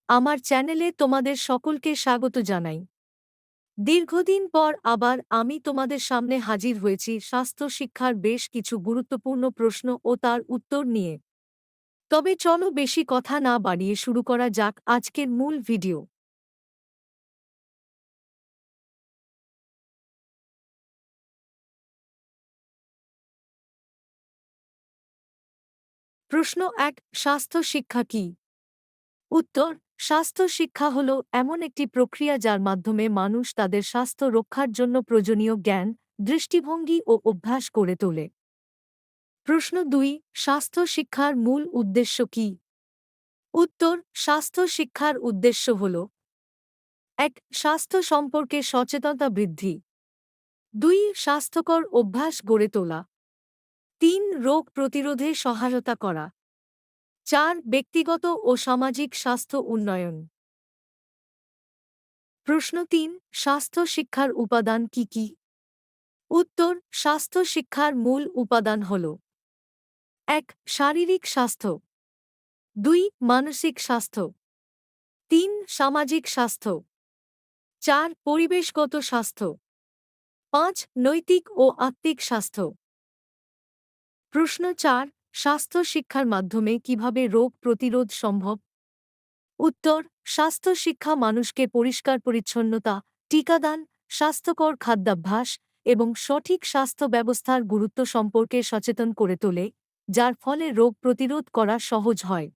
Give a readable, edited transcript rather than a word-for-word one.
আমার চ্যানেলে তোমাদের সকলকে স্বাগত জানাই। দীর্ঘদিন পর আবার আমি তোমাদের সামনে হাজির হয়েছি স্বাস্থ্য শিক্ষার বেশ কিছু গুরুত্বপূর্ণ প্রশ্ন ও তার উত্তর নিয়ে। তবে চলো বেশি কথা না বাড়িয়ে শুরু করা যাক আজকের মূল ভিডিও। প্রশ্ন ১, স্বাস্থ্য শিক্ষা কি? উত্তর: স্বাস্থ্য শিক্ষা হল এমন একটি প্রক্রিয়া যার মাধ্যমে মানুষ তাদের স্বাস্থ্য রক্ষার জন্য প্রয়োজনীয় জ্ঞান, দৃষ্টিভঙ্গি ও অভ্যাস গড়ে তোলে। প্রশ্ন ২, স্বাস্থ্য শিক্ষার মূল উদ্দেশ্য কি? উত্তর: স্বাস্থ্য শিক্ষার উদ্দেশ্য হল: ১. স্বাস্থ্য সম্পর্কে সচেতনতা বৃদ্ধি। ২. স্বাস্থ্যকর অভ্যাস গড়ে তোলা। ৩. রোগ প্রতিরোধে সহায়তা করা। ৪. ব্যক্তিগত ও সামাজিক স্বাস্থ্য উন্নয়ন। প্রশ্ন ৩, স্বাস্থ্য শিক্ষার উপাদান কি কি? উত্তর: স্বাস্থ্য শিক্ষার মূল উপাদান হল: ১. শারীরিক স্বাস্থ্য। ২. মানসিক স্বাস্থ্য। ৩. সামাজিক স্বাস্থ্য। ৪. পরিবেশগত স্বাস্থ্য। ৫. নৈতিক ও আত্মিক স্বাস্থ্য। প্রশ্ন ৪, স্বাস্থ্য শিক্ষার মাধ্যমে কিভাবে রোগ প্রতিরোধ সম্ভব? উত্তর: স্বাস্থ্য শিক্ষা মানুষকে পরিষ্কার পরিচ্ছন্নতা, টিকাদান, স্বাস্থ্যকর খাদ্যাভ্যাস এবং সঠিক স্বাস্থ্য ব্যবস্থার গুরুত্ব সম্পর্কে সচেতন করে তোলে, যার ফলে রোগ প্রতিরোধ করা সহজ হয়।